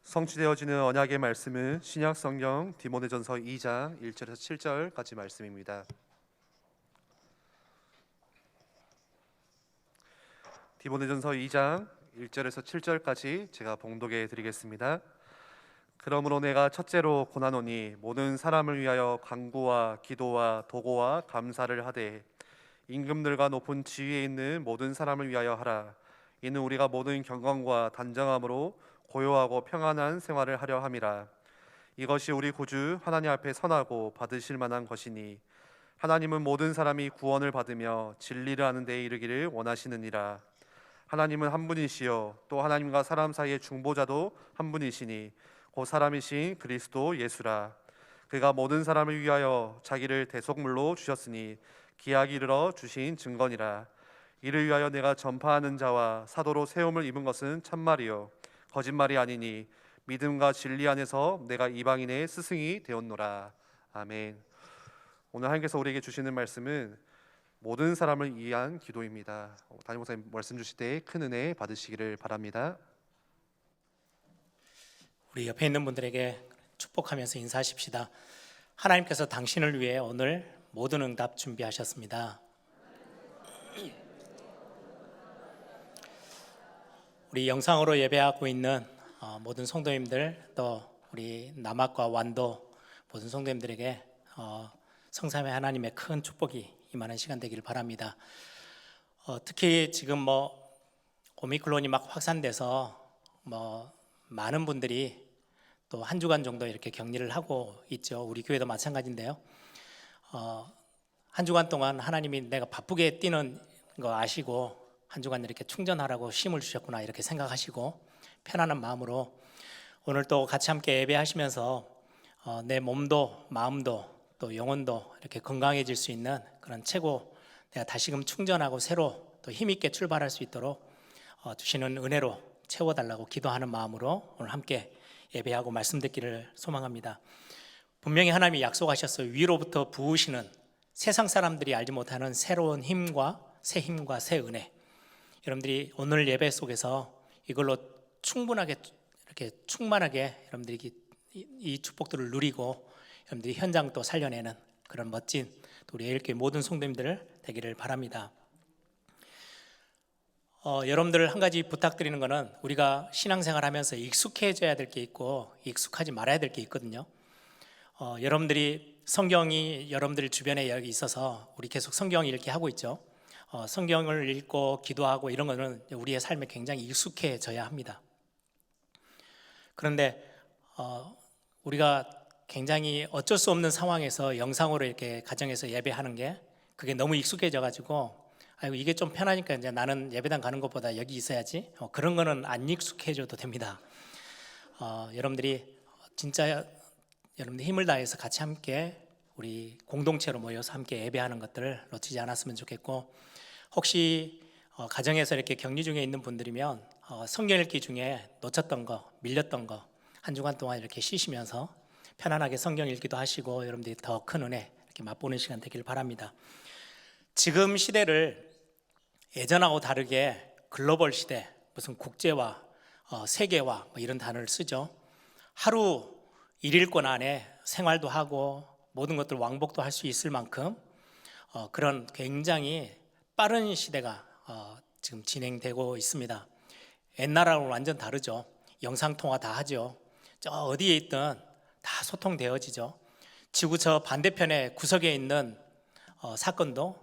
성취되어지는 언약의 말씀은 신약 성경 디모데전서 2장 1절에서 7절까지 말씀입니다. 디모데전서 2장 1절에서 7절까지 제가 봉독해 드리겠습니다. 그러므로 내가 첫째로 고난오니 모든 사람을 위하여 간구와 기도와 도고와 감사를 하되 임금들과 높은 지위에 있는 모든 사람을 위하여 하라. 이는 우리가 모든 경건과 단정함으로 고요하고 평안한 생활을 하려 함이라. 이것이 우리 구주 하나님 앞에 선하고 받으실 만한 것이니 하나님은 모든 사람이 구원을 받으며 진리를 아는 데에 이르기를 원하시느니라. 하나님은 한 분이시요 또 하나님과 사람 사이의 중보자도 한 분이시니 곧 사람이신 그리스도 예수라. 그가 모든 사람을 위하여 자기를 대속물로 주셨으니 기약이 이르러 주신 증거니라. 이를 위하여 내가 전파하는 자와 사도로 세움을 입은 것은 참말이요 거짓말이 아니니 믿음과 진리 안에서 내가 이방인의 스승이 되었노라. 아멘. 오늘 하나님께서 우리에게 주시는 말씀은 모든 사람을 위한 기도입니다. 담임 목사님 말씀 주실 때 큰 은혜 받으시기를 바랍니다. 우리 옆에 있는 분들에게 축복하면서 인사하십시다. 하나님께서 당신을 위해 오늘 모든 응답 준비하셨습니다. 우리 영상으로 예배하고 있는 모든 성도님들, 또 우리 남학과 완도 모든 성도님들에게 성삼위 하나님의 큰 축복이 임하는 시간 되기를 바랍니다. 특히 지금 오미크론이 막 확산돼서 많은 분들이 또 한 주간 정도 이렇게 격리를 하고 있죠. 우리 교회도 마찬가지인데요. 한 주간 동안 하나님이 내가 바쁘게 뛰는 거 아시고 한 주간 이렇게 충전하라고 쉼을 주셨구나 이렇게 생각하시고 편안한 마음으로 오늘 또 같이 함께 예배하시면서 내 몸도 마음도 또 영혼도 이렇게 건강해질 수 있는 그런 최고 내가 다시금 충전하고 새로 또 힘있게 출발할 수 있도록 주시는 은혜로 채워달라고 기도하는 마음으로 오늘 함께 예배하고 말씀 듣기를 소망합니다. 분명히 하나님이 약속하셨어요. 위로부터 부으시는 세상 사람들이 알지 못하는 새로운 힘과 새 은혜. 여러분들이 오늘 예배 속에서 이걸로 충분하게 이렇게 충만하게 여러분들이 이 축복들을 누리고 여러분들이 현장 또 살려내는 그런 멋진 우리 예일교회 모든 성도님들 되기를 바랍니다. 여러분들 한 가지 부탁드리는 거는 우리가 신앙생활 하면서 익숙해져야 될 게 있고 익숙하지 말아야 될 게 있거든요. 여러분들이 성경이 여러분들 주변에 여기 있어서 우리 계속 성경 읽기 하고 있죠. 성경을 읽고 기도하고 이런 거는 우리의 삶에 굉장히 익숙해져야 합니다. 그런데 우리가 굉장히 어쩔 수 없는 상황에서 영상으로 이렇게 가정에서 예배하는 게 그게 너무 익숙해져 가지고 아이고 이게 좀 편하니까 이제 나는 예배당 가는 것보다 여기 있어야지 그런 거는 안 익숙해져도 됩니다. 여러분들이 진짜 여러분들 힘을 다해서 같이 함께 우리 공동체로 모여서 함께 예배하는 것들을 놓치지 않았으면 좋겠고 혹시 가정에서 이렇게 격리 중에 있는 분들이면 성경 읽기 중에 놓쳤던 거 밀렸던 거 한 주간 동안 이렇게 쉬시면서 편안하게 성경 읽기도 하시고 여러분들이 더 큰 은혜 이렇게 맛보는 시간 되길 바랍니다. 지금 시대를 예전하고 다르게 글로벌 시대, 무슨 국제화, 세계화 이런 단어를 쓰죠. 하루 일일권 안에 생활도 하고 모든 것들 왕복도 할 수 있을 만큼 그런 굉장히 빠른 시대가 지금 진행되고 있습니다. 옛날하고는 완전 다르죠. 영상통화 다 하죠. 저 어디에 있든 다 소통되어지죠. 지구 저 반대편에 구석에 있는 사건도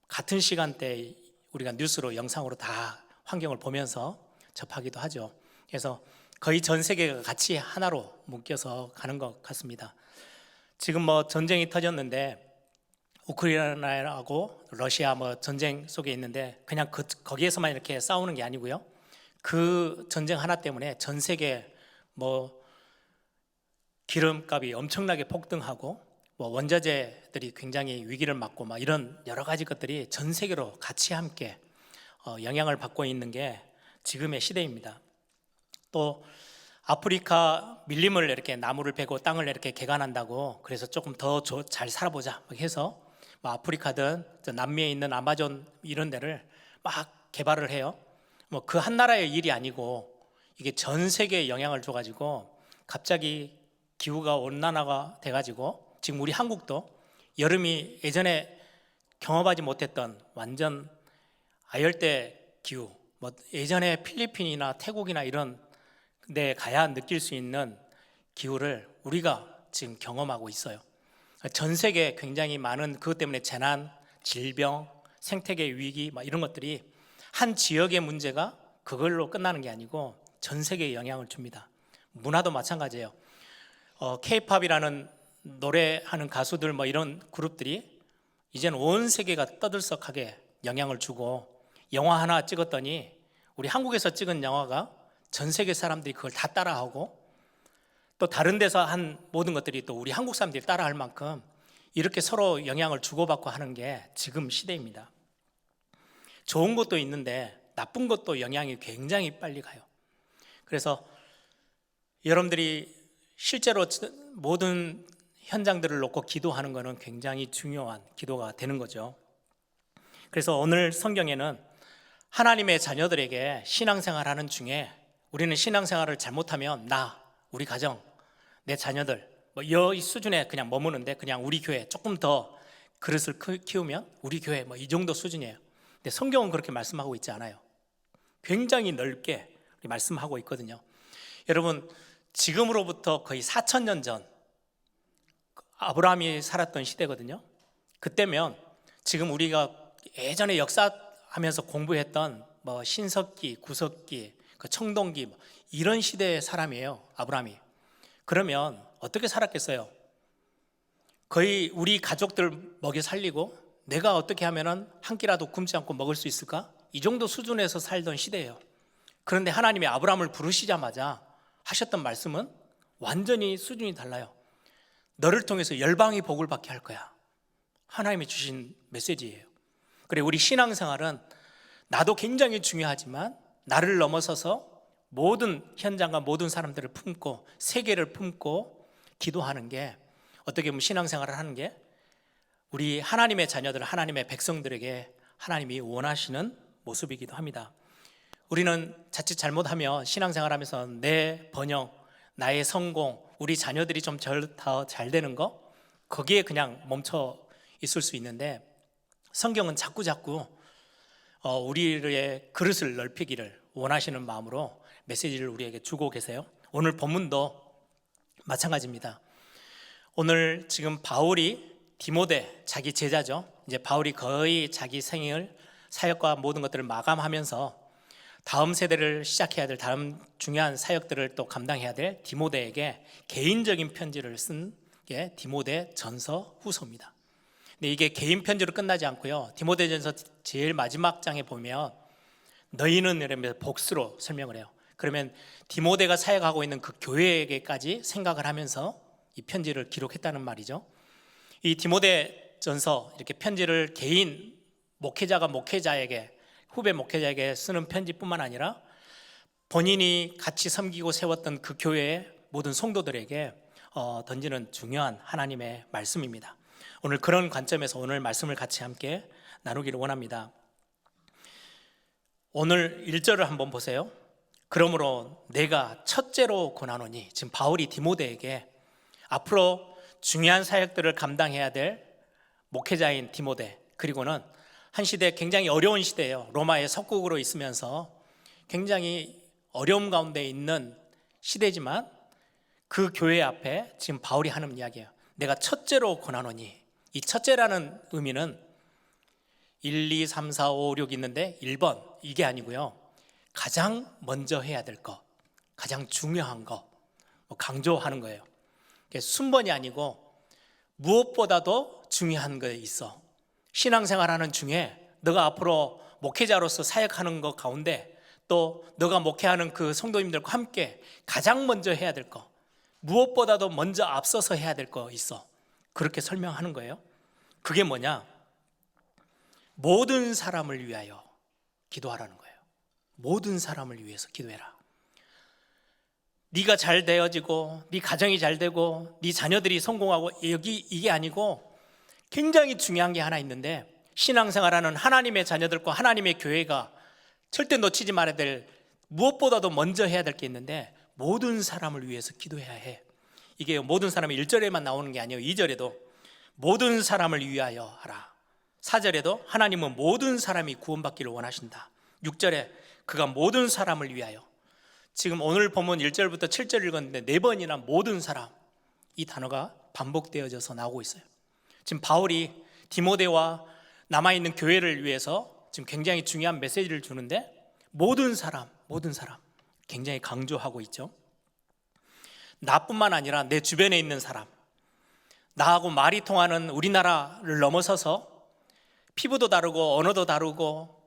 같은 시간대에 우리가 뉴스로 영상으로 다 환경을 보면서 접하기도 하죠. 그래서 거의 전 세계가 같이 하나로 묶여서 가는 것 같습니다. 지금 전쟁이 터졌는데 우크라이나하고 러시아 전쟁 속에 있는데 그냥 거기에서만 이렇게 싸우는 게 아니고요. 그 전쟁 하나 때문에 전 세계 기름값이 엄청나게 폭등하고 원자재들이 굉장히 위기를 맞고 이런 여러 가지 것들이 전 세계로 같이 함께 영향을 받고 있는 게 지금의 시대입니다. 또 아프리카 밀림을 이렇게 나무를 베고 땅을 이렇게 개간한다고 그래서 조금 더 잘 살아보자 해서 아프리카든 남미에 있는 아마존 이런 데를 막 개발을 해요. 그 한 나라의 일이 아니고 이게 전 세계에 영향을 줘가지고 갑자기 기후가 온난화가 돼가지고 지금 우리 한국도 여름이 예전에 경험하지 못했던 완전 아열대 기후, 뭐 예전에 필리핀이나 태국이나 이런 데 가야 느낄 수 있는 기후를 우리가 지금 경험하고 있어요. 전 세계에 굉장히 많은 그것 때문에 재난, 질병, 생태계 위기 막 이런 것들이 한 지역의 문제가 그걸로 끝나는 게 아니고 전 세계에 영향을 줍니다. 문화도 마찬가지예요. K-팝이라는 노래하는 가수들 뭐 이런 그룹들이 이제는 온 세계가 떠들썩하게 영향을 주고 영화 하나 찍었더니 우리 한국에서 찍은 영화가 전 세계 사람들이 그걸 다 따라하고 또 다른 데서 한 모든 것들이 또 우리 한국 사람들이 따라할 만큼 이렇게 서로 영향을 주고받고 하는 게 지금 시대입니다. 좋은 것도 있는데 나쁜 것도 영향이 굉장히 빨리 가요. 그래서 여러분들이 실제로 모든 현장들을 놓고 기도하는 것은 굉장히 중요한 기도가 되는 거죠. 그래서 오늘 성경에는 하나님의 자녀들에게 신앙생활하는 중에 우리는 신앙생활을 잘못하면 우리 가정, 내 자녀들 이 수준에 그냥 머무는데 그냥 우리 교회 조금 더 그릇을 키우면 우리 교회 이 정도 수준이에요. 근데 성경은 그렇게 말씀하고 있지 않아요. 굉장히 넓게 말씀하고 있거든요. 여러분, 지금으로부터 거의 4,000년 전 아브라함이 살았던 시대거든요. 그때면 지금 우리가 예전에 역사하면서 공부했던 신석기, 구석기, 청동기 이런 시대의 사람이에요, 아브라함이. 그러면 어떻게 살았겠어요? 거의 우리 가족들 먹여 살리고 내가 어떻게 하면은 한 끼라도 굶지 않고 먹을 수 있을까? 이 정도 수준에서 살던 시대예요. 그런데 하나님이 아브라함을 부르시자마자 하셨던 말씀은 완전히 수준이 달라요. 너를 통해서 열방이 복을 받게 할 거야. 하나님이 주신 메시지예요. 그래, 우리 신앙생활은 나도 굉장히 중요하지만 나를 넘어서서 모든 현장과 모든 사람들을 품고 세계를 품고 기도하는 게 어떻게 보면 신앙생활을 하는 게 우리 하나님의 자녀들, 하나님의 백성들에게 하나님이 원하시는 모습이기도 합니다. 우리는 자칫 잘못하면 신앙생활하면서 내 번영, 나의 성공, 우리 자녀들이 좀 더 잘 되는 거 거기에 그냥 멈춰 있을 수 있는데 성경은 자꾸 우리의 그릇을 넓히기를 원하시는 마음으로 메시지를 우리에게 주고 계세요. 오늘 본문도 마찬가지입니다. 오늘 지금 바울이 디모데 자기 제자죠. 이제 바울이 거의 자기 생일 사역과 모든 것들을 마감하면서 다음 세대를 시작해야 될 다음 중요한 사역들을 또 감당해야 될 디모데에게 개인적인 편지를 쓴 게 디모데 전서 후서입니다. 근데 이게 개인 편지로 끝나지 않고요. 디모데 전서 제일 마지막 장에 보면 너희는 이러면서 복수로 설명을 해요. 그러면 디모데가 사역하고 있는 그 교회에게까지 생각을 하면서 이 편지를 기록했다는 말이죠. 이 디모데 전서 이렇게 편지를 개인 목회자가 목회자에게 후배 목회자에게 쓰는 편지뿐만 아니라 본인이 같이 섬기고 세웠던 그 교회의 모든 성도들에게 던지는 중요한 하나님의 말씀입니다. 오늘 그런 관점에서 오늘 말씀을 같이 함께 나누기를 원합니다. 오늘 1절을 한번 보세요. 그러므로 내가 첫째로 권하노니, 지금 바울이 디모데에게 앞으로 중요한 사역들을 감당해야 될 목회자인 디모데, 그리고는 한 시대 굉장히 어려운 시대예요. 로마의 석국으로 있으면서 굉장히 어려움 가운데 있는 시대지만 그 교회 앞에 지금 바울이 하는 이야기예요. 내가 첫째로 권하노니, 이 첫째라는 의미는 1, 2, 3, 4, 5, 6 있는데 1번 이게 아니고요. 가장 먼저 해야 될 것, 가장 중요한 것 강조하는 거예요. 순번이 아니고 무엇보다도 중요한 게 있어. 신앙생활하는 중에 너가 앞으로 목회자로서 사역하는 것 가운데 또 너가 목회하는 그 성도님들과 함께 가장 먼저 해야 될 것, 무엇보다도 먼저 앞서서 해야 될 거 있어. 그렇게 설명하는 거예요. 그게 뭐냐? 모든 사람을 위하여 기도하라는 거예요. 모든 사람을 위해서 기도해라. 네가 잘 되어지고 네 가정이 잘 되고 네 자녀들이 성공하고 이게 아니고 굉장히 중요한 게 하나 있는데 신앙생활하는 하나님의 자녀들과 하나님의 교회가 절대 놓치지 말아야 될 무엇보다도 먼저 해야 될 게 있는데 모든 사람을 위해서 기도해야 해. 이게 모든 사람이 1절에만 나오는 게 아니에요. 2절에도 모든 사람을 위하여 하라. 4절에도 하나님은 모든 사람이 구원받기를 원하신다. 6절에 그가 모든 사람을 위하여. 지금 오늘 본문 1절부터 7절 읽었는데 4번이나 모든 사람, 이 단어가 반복되어져서 나오고 있어요. 지금 바울이 디모데와 남아있는 교회를 위해서 지금 굉장히 중요한 메시지를 주는데 모든 사람 굉장히 강조하고 있죠. 나뿐만 아니라 내 주변에 있는 사람, 나하고 말이 통하는 우리나라를 넘어서서 피부도 다르고 언어도 다르고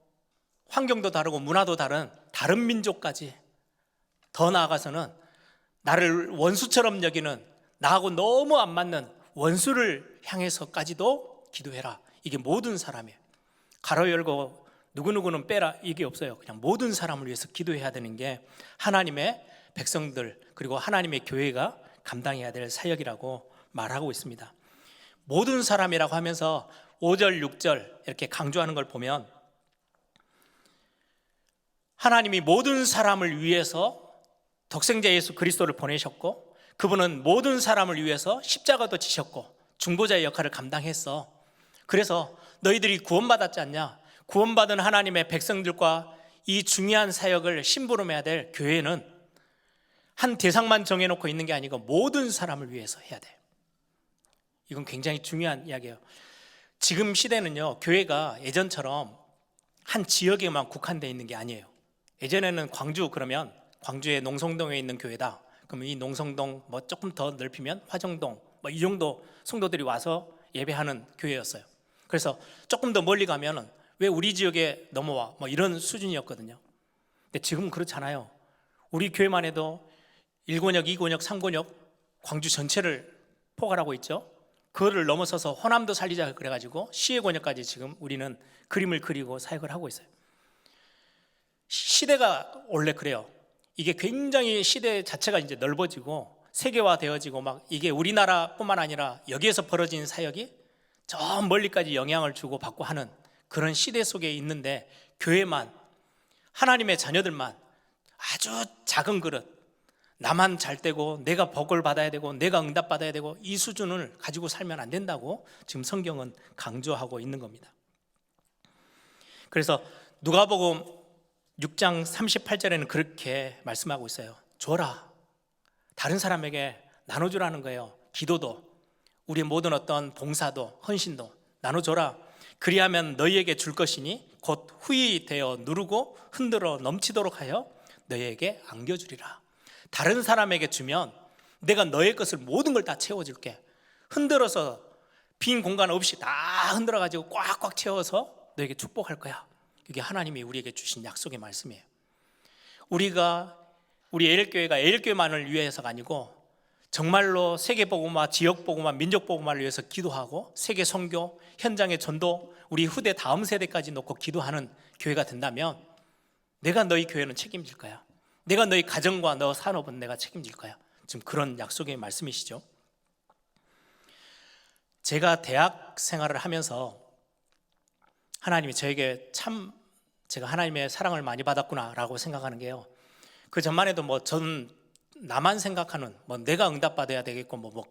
환경도 다르고 문화도 다른 민족까지, 더 나아가서는 나를 원수처럼 여기는, 나하고 너무 안 맞는 원수를 향해서까지도 기도해라. 이게 모든 사람이에요. 가로 열고 누구누구는 빼라, 이게 없어요. 그냥 모든 사람을 위해서 기도해야 되는 게 하나님의 백성들, 그리고 하나님의 교회가 감당해야 될 사역이라고 말하고 있습니다. 모든 사람이라고 하면서 5절, 6절 이렇게 강조하는 걸 보면 하나님이 모든 사람을 위해서 독생자 예수 그리스도를 보내셨고, 그분은 모든 사람을 위해서 십자가도 지셨고 중보자의 역할을 감당했어. 그래서 너희들이 구원받았지 않냐? 구원받은 하나님의 백성들과 이 중요한 사역을 심부름해야 될 교회는 한 대상만 정해놓고 있는 게 아니고 모든 사람을 위해서 해야 돼요. 이건 굉장히 중요한 이야기예요. 지금 시대는요, 교회가 예전처럼 한 지역에만 국한되어 있는 게 아니에요. 예전에는 광주, 그러면 광주의 농성동에 있는 교회다. 그러면 이 농성동 뭐 조금 더 넓히면 화정동 뭐 이 정도 성도들이 와서 예배하는 교회였어요. 그래서 조금 더 멀리 가면은 왜 우리 지역에 넘어와 뭐 이런 수준이었거든요. 근데 지금은 그렇잖아요. 우리 교회만 해도 1권역, 2권역, 3권역 광주 전체를 포괄하고 있죠. 그거를 넘어서서 호남도 살리자 그래가지고 시외 권역까지 지금 우리는 그림을 그리고 사역을 하고 있어요. 시대가 원래 그래요. 이게 굉장히 시대 자체가 이제 넓어지고 세계화 되어지고 막 이게 우리나라뿐만 아니라 여기에서 벌어진 사역이 저 멀리까지 영향을 주고 받고 하는 그런 시대 속에 있는데, 교회만, 하나님의 자녀들만 아주 작은 그릇, 나만 잘 되고 내가 복을 받아야 되고 내가 응답받아야 되고 이 수준을 가지고 살면 안 된다고 지금 성경은 강조하고 있는 겁니다. 그래서 누가복음 6장 38절에는 그렇게 말씀하고 있어요. 줘라. 다른 사람에게 나눠주라는 거예요. 기도도, 우리의 모든 어떤 봉사도, 헌신도 나눠줘라. 그리하면 너희에게 줄 것이니 곧 후히 되어 누르고 흔들어 넘치도록 하여 너희에게 안겨주리라. 다른 사람에게 주면 내가 너의 것을 모든 걸 다 채워줄게. 흔들어서 빈 공간 없이 다 흔들어가지고 꽉꽉 채워서 너에게 축복할 거야. 이게 하나님이 우리에게 주신 약속의 말씀이에요. 우리가 우리 에일교회가 에일교회만을 위해서가 아니고 정말로 세계복음화, 지역복음화, 민족복음화를 위해서 기도하고 세계 선교, 현장의 전도, 우리 후대 다음 세대까지 놓고 기도하는 교회가 된다면 내가 너희 교회는 책임질 거야. 내가 너희 가정과 너 산업은 내가 책임질 거야. 지금 그런 약속의 말씀이시죠. 제가 대학 생활을 하면서 하나님이 저에게 참 제가 하나님의 사랑을 많이 받았구나라고 생각하는 게요, 그 전만 해도 뭐 저는 나만 생각하는 뭐 내가 응답받아야 되겠고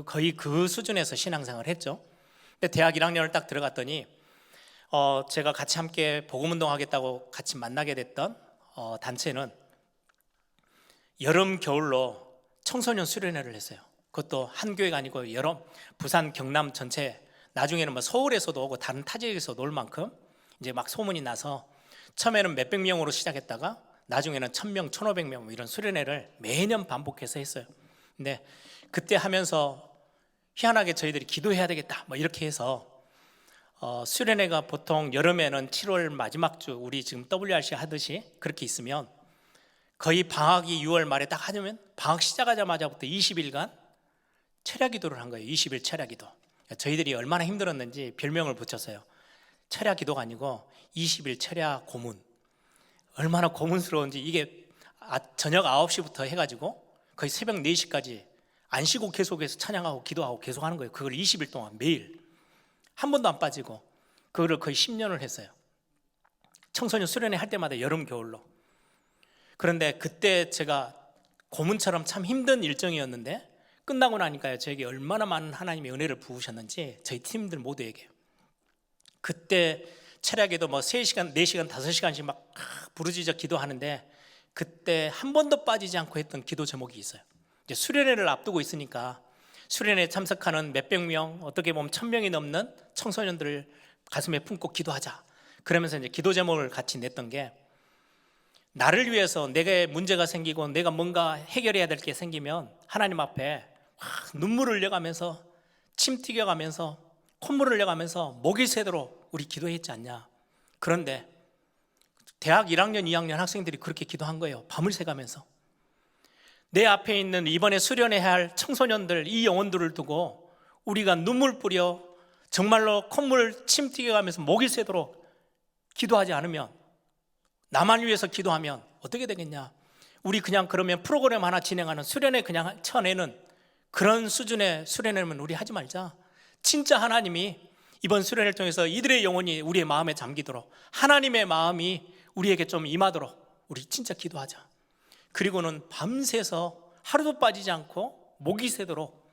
거의 그 수준에서 신앙생활을 했죠. 근데 대학 1학년을 딱 들어갔더니 제가 같이 함께 복음운동 하겠다고 같이 만나게 됐던 단체는 여름 겨울로 청소년 수련회를 했어요. 그것도 한 교회가 아니고 여러 부산 경남 전체, 나중에는 뭐 서울에서도 오고 다른 타 지역에서도 올 만큼 이제 막 소문이 나서 처음에는 몇백 명으로 시작했다가 나중에는 1000명, 1500명 이런 수련회를 매년 반복해서 했어요. 근데 그때 하면서 희한하게 저희들이 기도해야 되겠다 뭐 이렇게 해서 수련회가 보통 여름에는 7월 마지막 주 우리 지금 WRC 하듯이 그렇게 있으면 거의 방학이 6월 말에 딱 하면 방학 시작하자마자부터 20일간 철야 기도를 한 거예요. 20일 철야 기도. 저희들이 얼마나 힘들었는지 별명을 붙였어요. 철야 기도가 아니고 20일 철야 고문. 얼마나 고문스러운지, 이게 저녁 9시부터 해가지고 거의 새벽 4시까지 안 쉬고 계속해서 찬양하고 기도하고 계속 하는 거예요. 그걸 20일 동안 매일 한 번도 안 빠지고 그거를 거의 10년을 했어요. 청소년 수련회 할 때마다 여름 겨울로. 그런데 그때 제가 고문처럼 참 힘든 일정이었는데 끝나고 나니까요, 저에게 얼마나 많은 하나님의 은혜를 부으셨는지 저희 팀들 모두에게. 그때 철야기도 뭐 3시간, 4시간, 5시간씩 막 부르짖어 기도하는데 그때 한 번도 빠지지 않고 했던 기도 제목이 있어요. 이제 수련회를 앞두고 있으니까 수련회에 참석하는 몇백 명, 어떻게 보면 1000명이 넘는 청소년들을 가슴에 품고 기도하자. 그러면서 이제 기도 제목을 같이 냈던 게, 나를 위해서 내가 문제가 생기고 내가 뭔가 해결해야 될 게 생기면 하나님 앞에 눈물을 흘려가면서 침 튀겨가면서 콧물을 흘려가면서 목이 새도록 우리 기도했지 않냐. 그런데 대학 1학년 2학년 학생들이 그렇게 기도한 거예요. 밤을 새가면서. 내 앞에 있는 이번에 수련해야 할 청소년들, 이 영혼들을 두고 우리가 눈물 뿌려 정말로 콧물 침 튀겨가면서 목이 새도록 기도하지 않으면, 나만 위해서 기도하면 어떻게 되겠냐. 우리 그냥 그러면 프로그램 하나 진행하는 수련회 그냥 쳐내는 그런 수준의 수련회는 우리 하지 말자. 진짜 하나님이 이번 수련회를 통해서 이들의 영혼이 우리의 마음에 잠기도록, 하나님의 마음이 우리에게 좀 임하도록 우리 진짜 기도하자. 그리고는 밤새서 하루도 빠지지 않고 목이 새도록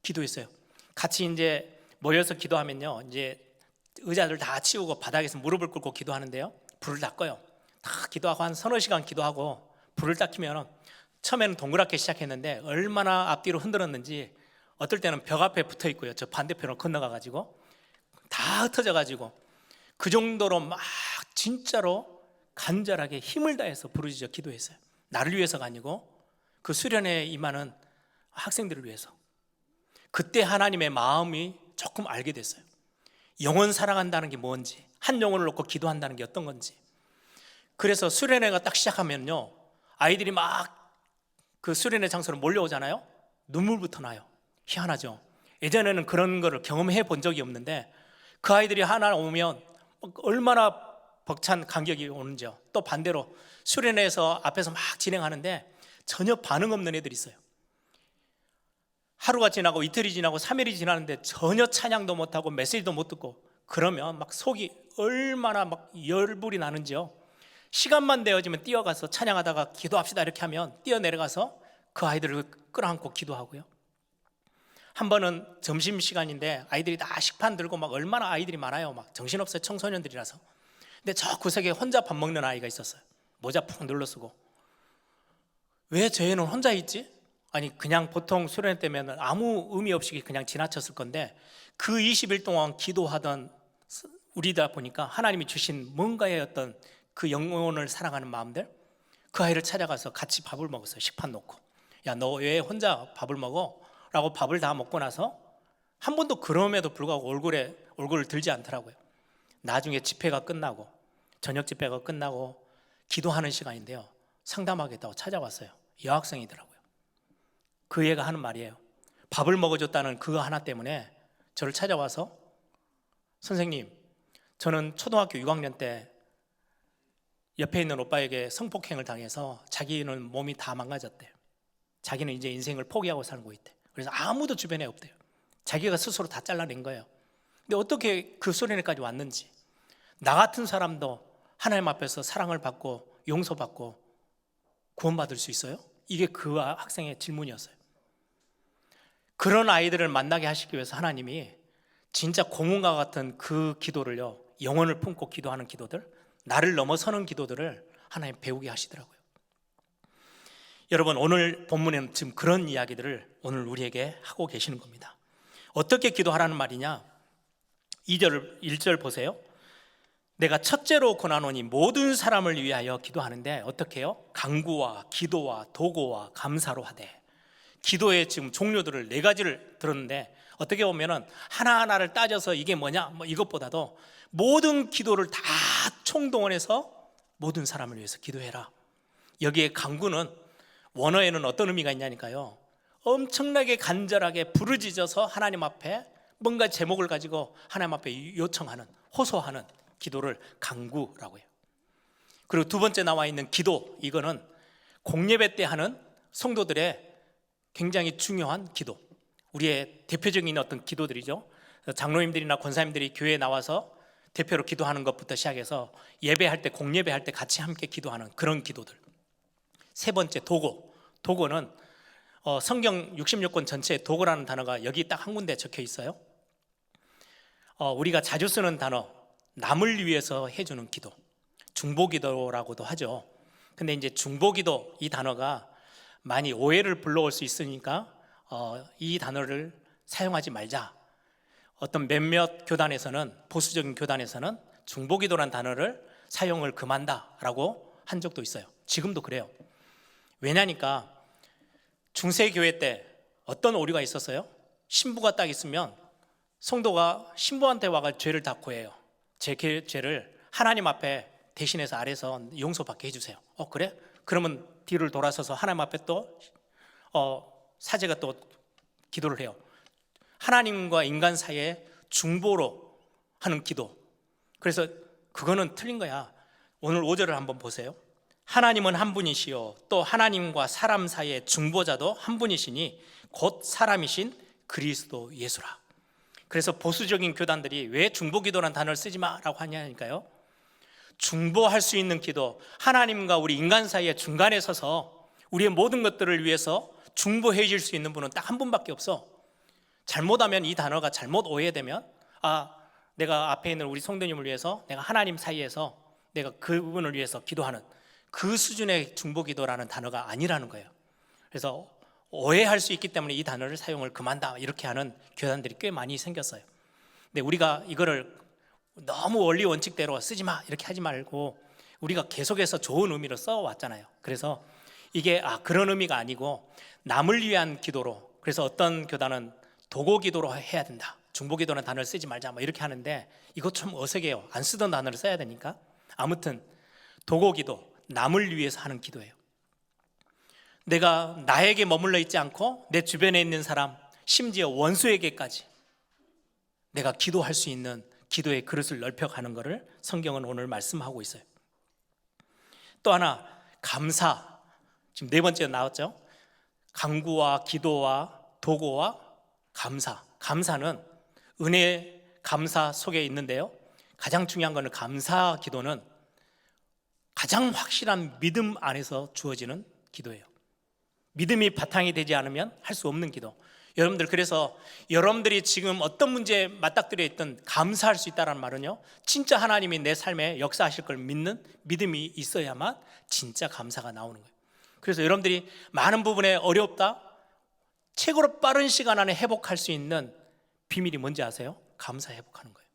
기도했어요. 같이 이제 모여서 기도하면요, 이제 의자들 다 치우고 바닥에서 무릎을 꿇고 기도하는데요, 불을 다 꺼요. 다 기도하고 한 서너 시간 기도하고 불을 딱 켜면, 처음에는 동그랗게 시작했는데 얼마나 앞뒤로 흔들었는지 어떨 때는 벽 앞에 붙어 있고요, 저 반대편으로 건너가가지고 다 흩어져가지고 그 정도로 막 진짜로 간절하게 힘을 다해서 부르짖어 기도했어요. 나를 위해서가 아니고 그 수련회에 임하는 학생들을 위해서. 그때 하나님의 마음이 조금 알게 됐어요. 영혼 사랑한다는 게 뭔지, 한 영혼을 놓고 기도한다는 게 어떤 건지. 그래서 수련회가 딱 시작하면요, 아이들이 막 그 수련회 장소로 몰려오잖아요. 눈물부터 나요. 희한하죠. 예전에는 그런 거를 경험해 본 적이 없는데 그 아이들이 하나 오면 얼마나 벅찬 감격이 오는지요. 또 반대로 수련회에서 앞에서 막 진행하는데 전혀 반응 없는 애들이 있어요. 하루가 지나고 이틀이 지나고 3일이 지나는데 전혀 찬양도 못하고 메시지도 못 듣고, 그러면 막 속이 얼마나 막 열불이 나는지요. 시간만 되어지면 뛰어가서 찬양하다가 기도합시다 이렇게 하면 뛰어내려가서 그 아이들을 끌어안고 기도하고요. 한 번은 점심시간인데 아이들이 다 식판 들고 막 얼마나 아이들이 많아요. 막 정신없어요, 청소년들이라서. 근데 저 구석에 혼자 밥 먹는 아이가 있었어요. 모자 푹 눌러쓰고. 왜 저 애는 혼자 있지? 아니 그냥 보통 수련회 때면 아무 의미 없이 그냥 지나쳤을 건데 그 20일 동안 기도하던 우리다 보니까 하나님이 주신 뭔가의 어떤 그 영혼을 사랑하는 마음들, 그 아이를 찾아가서 같이 밥을 먹었어요. 식판 놓고. 야, 너 왜 혼자 밥을 먹어? 라고 밥을 다 먹고 나서 한 번도 그럼에도 불구하고 얼굴을 들지 않더라고요. 나중에 집회가 끝나고, 저녁 집회가 끝나고 기도하는 시간인데요, 상담하겠다고 찾아왔어요. 여학생이더라고요. 그 애가 하는 말이에요. 밥을 먹어줬다는 그거 하나 때문에 저를 찾아와서, 선생님, 저는 초등학교 6학년 때 옆에 있는 오빠에게 성폭행을 당해서 자기는 몸이 다 망가졌대요. 자기는 이제 인생을 포기하고 살고 있대. 그래서 아무도 주변에 없대요. 자기가 스스로 다 잘라낸 거예요. 근데 어떻게 그 수련회까지 왔는지, 나 같은 사람도 하나님 앞에서 사랑을 받고 용서받고 구원받을 수 있어요? 이게 그 학생의 질문이었어요. 그런 아이들을 만나게 하시기 위해서 하나님이 진짜 고문과 같은 그 기도를요, 영혼을 품고 기도하는 기도들, 나를 넘어서는 기도들을 하나님 배우게 하시더라고요. 여러분, 오늘 본문에는 지금 그런 이야기들을 오늘 우리에게 하고 계시는 겁니다. 어떻게 기도하라는 말이냐? 1절 보세요. 내가 첫째로 권하노니 모든 사람을 위하여 기도하는데 어떻게 해요? 간구와 기도와 도고와 감사로 하되. 기도의 지금 종류들을 4가지를 들었는데 어떻게 보면은 하나하나를 따져서 이게 뭐냐 뭐 이것보다도 모든 기도를 다 총동원해서 모든 사람을 위해서 기도해라. 여기에 간구는 원어에는 어떤 의미가 있냐니까요, 엄청나게 간절하게 부르짖어서 하나님 앞에 뭔가 제목을 가지고 하나님 앞에 요청하는, 호소하는 기도를 간구라고 해요. 그리고 두 번째 나와 있는 기도, 이거는 공예배 때 하는 성도들의 굉장히 중요한 기도, 우리의 대표적인 어떤 기도들이죠. 장로님들이나 권사님들이 교회에 나와서 대표로 기도하는 것부터 시작해서 예배할 때, 공예배할 때 같이 함께 기도하는 그런 기도들. 세 번째 도고. 도고는 성경 66권 전체에 도고라는 단어가 여기 딱 한 군데 적혀 있어요. 우리가 자주 쓰는 단어, 남을 위해서 해주는 기도, 중보기도라고도 하죠. 근데 이제 중보기도 이 단어가 많이 오해를 불러올 수 있으니까 이 단어를 사용하지 말자. 어떤 몇몇 교단에서는, 보수적인 교단에서는 중보기도란 단어를 사용을 금한다라고 한 적도 있어요. 지금도 그래요. 왜냐니까 중세교회 때 어떤 오류가 있었어요? 신부가 딱 있으면 성도가 신부한테 와가 죄를 다 고해요. 제 죄를 하나님 앞에 대신해서 아래서 용서받게 해주세요. 그래? 그러면 뒤를 돌아서서 하나님 앞에 또 사제가 또 기도를 해요. 하나님과 인간 사이에 중보로 하는 기도. 그래서 그거는 틀린 거야. 오늘 5절을 한번 보세요. 하나님은 한 분이시요 또 하나님과 사람 사이의 중보자도 한 분이시니 곧 사람이신 그리스도 예수라. 그래서 보수적인 교단들이 왜 중보기도라는 단어를 쓰지 마라고 하냐니까요. 중보할 수 있는 기도, 하나님과 우리 인간 사이의 중간에 서서 우리의 모든 것들을 위해서 중보해 줄 수 있는 분은 딱 한 분밖에 없어. 잘못하면 이 단어가 잘못 오해되면 내가 앞에 있는 우리 성도님을 위해서 내가 하나님 사이에서 내가 그분을 위해서 기도하는 그 수준의 중보기도라는 단어가 아니라는 거예요. 그래서 오해할 수 있기 때문에 이 단어를 사용을 금한다 이렇게 하는 교단들이 꽤 많이 생겼어요. 근데 우리가 이거를 너무 원리 원칙대로 쓰지 마 이렇게 하지 말고 우리가 계속해서 좋은 의미로 써왔잖아요. 그래서 이게 그런 의미가 아니고 남을 위한 기도로, 그래서 어떤 교단은 도고 기도로 해야 된다, 중보기도라는 단어를 쓰지 말자 이렇게 하는데 이거 좀 어색해요. 안 쓰던 단어를 써야 되니까. 아무튼 도고 기도, 남을 위해서 하는 기도예요. 내가 나에게 머물러 있지 않고 내 주변에 있는 사람, 심지어 원수에게까지 내가 기도할 수 있는 기도의 그릇을 넓혀가는 것을 성경은 오늘 말씀하고 있어요. 또 하나, 감사. 지금 네 번째 나왔죠. 간구와 기도와 도고와 감사. 감사는 은혜 감사 속에 있는데요, 가장 중요한 것은 감사 기도는 가장 확실한 믿음 안에서 주어지는 기도예요. 믿음이 바탕이 되지 않으면 할 수 없는 기도. 여러분들, 그래서 여러분들이 지금 어떤 문제에 맞닥뜨려 있든 감사할 수 있다는 말은요, 진짜 하나님이 내 삶에 역사하실 걸 믿는 믿음이 있어야만 진짜 감사가 나오는 거예요. 그래서 여러분들이 많은 부분에 어렵다, 최고로 빠른 시간 안에 회복할 수 있는 비밀이 뭔지 아세요? 감사 회복하는 거예요.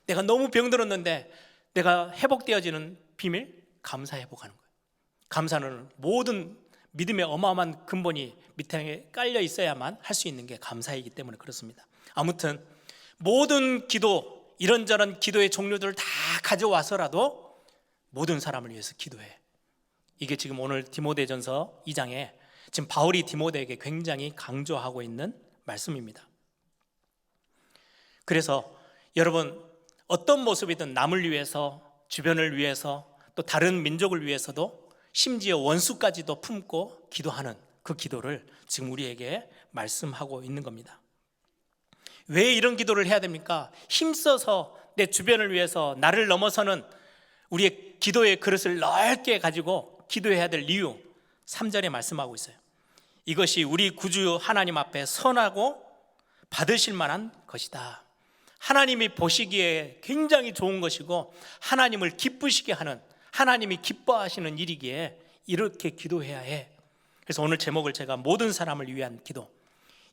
내가 너무 병들었는데 내가 회복되어지는 비밀, 감사 회복하는 거예요. 감사는 모든 믿음의 어마어마한 근본이 밑에 깔려 있어야만 할 수 있는 게 감사이기 때문에 그렇습니다. 아무튼 모든 기도, 이런저런 기도의 종류들을 다 가져와서라도 모든 사람을 위해서 기도해. 이게 지금 오늘 디모데전서 2장에 지금 바울이 디모데에게 굉장히 강조하고 있는 말씀입니다. 그래서 여러분, 어떤 모습이든 남을 위해서, 주변을 위해서, 또 다른 민족을 위해서도 심지어 원수까지도 품고 기도하는 그 기도를 지금 우리에게 말씀하고 있는 겁니다. 왜 이런 기도를 해야 됩니까? 힘써서 내 주변을 위해서 나를 넘어서는 우리의 기도의 그릇을 넓게 가지고 기도해야 될 이유, 3절에 말씀하고 있어요. 이것이 우리 구주 하나님 앞에 선하고 받으실 만한 것이다. 하나님이 보시기에 굉장히 좋은 것이고 하나님을 기쁘시게 하는, 하나님이 기뻐하시는 일이기에 이렇게 기도해야 해. 그래서 오늘 제목을 제가 모든 사람을 위한 기도.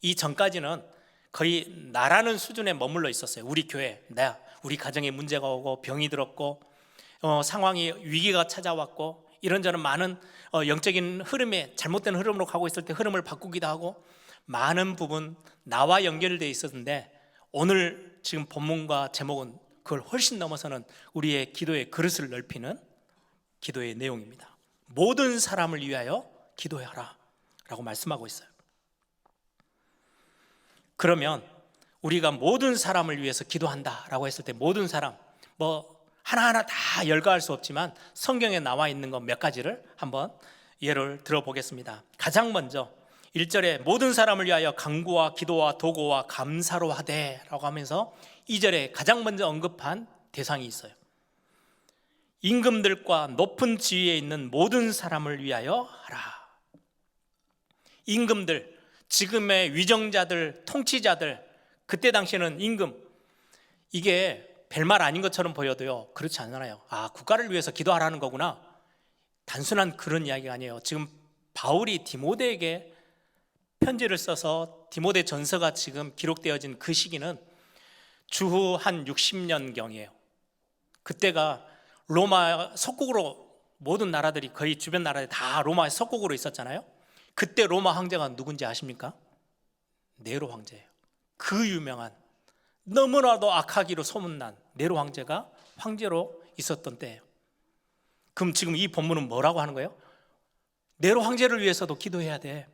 이 전까지는 거의 나라는 수준에 머물러 있었어요. 우리 교회, 우리 가정에 문제가 오고 병이 들었고 상황이 위기가 찾아왔고 이런저런 많은 영적인 흐름에 잘못된 흐름으로 가고 있을 때 흐름을 바꾸기도 하고 많은 부분 나와 연결되어 있었는데, 오늘 지금 본문과 제목은 그걸 훨씬 넘어서는 우리의 기도의 그릇을 넓히는 기도의 내용입니다. 모든 사람을 위하여 기도하라 라고 말씀하고 있어요. 그러면 우리가 모든 사람을 위해서 기도한다 라고 했을 때 모든 사람, 하나하나 다 열거할 수 없지만 성경에 나와 있는 것 몇 가지를 한번 예를 들어보겠습니다. 가장 먼저 1절에 모든 사람을 위하여 간구와 기도와 도고와 감사로 하되 라고 하면서 2절에 가장 먼저 언급한 대상이 있어요. 임금들과 높은 지위에 있는 모든 사람을 위하여 하라. 임금들, 지금의 위정자들, 통치자들, 그때 당시에는 임금, 이게 별말 아닌 것처럼 보여도요, 그렇지 않아요. 아, 국가를 위해서 기도하라는 거구나. 단순한 그런 이야기가 아니에요. 지금 바울이 디모데에게 편지를 써서 디모데 전서가 지금 기록되어진 그 시기는 주후 한 60년경이에요. 그때가 로마 속국으로, 모든 나라들이, 거의 주변 나라들이 다 로마의 속국으로 있었잖아요. 그때 로마 황제가 누군지 아십니까? 네로 황제예요. 그 유명한, 너무나도 악하기로 소문난 네로 황제가 황제로 있었던 때예요. 그럼 지금 이 본문은 뭐라고 하는 거예요? 네로 황제를 위해서도 기도해야 돼.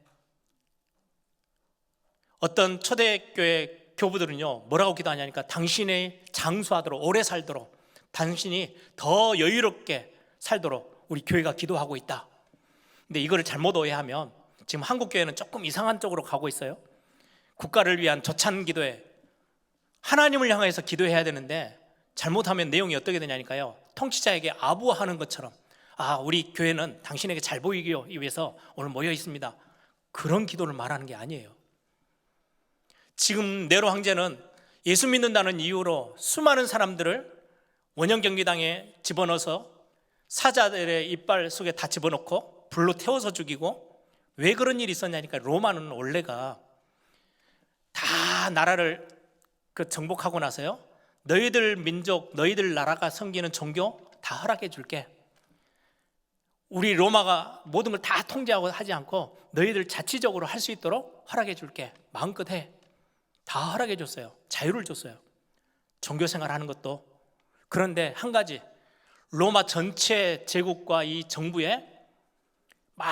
어떤 초대교회 교부들은요, 뭐라고 기도하냐니까, 당신이 장수하도록, 오래 살도록, 당신이 더 여유롭게 살도록 우리 교회가 기도하고 있다. 근데 이거를 잘못 오해하면 지금 한국 교회는 조금 이상한 쪽으로 가고 있어요. 국가를 위한 조찬 기도에 하나님을 향해서 기도해야 되는데, 잘못하면 내용이 어떻게 되냐니까요, 통치자에게 아부하는 것처럼, 아, 우리 교회는 당신에게 잘 보이기 위해서 오늘 모여 있습니다, 그런 기도를 말하는 게 아니에요. 지금 네로 황제는 예수 믿는다는 이유로 수많은 사람들을 원형경기당에 집어넣어서 사자들의 이빨 속에 다 집어넣고 불로 태워서 죽이고, 왜 그런 일이 있었냐니까, 로마는 원래가 다 나라를 정복하고 나서요, 너희들 민족, 너희들 나라가 섬기는 종교 다 허락해 줄게. 우리 로마가 모든 걸 다 통제하고 하지 않고 너희들 자치적으로 할 수 있도록 허락해 줄게. 마음껏 해. 다 허락해 줬어요. 자유를 줬어요. 종교 생활하는 것도. 그런데 한 가지, 로마 전체 제국과 이 정부에 막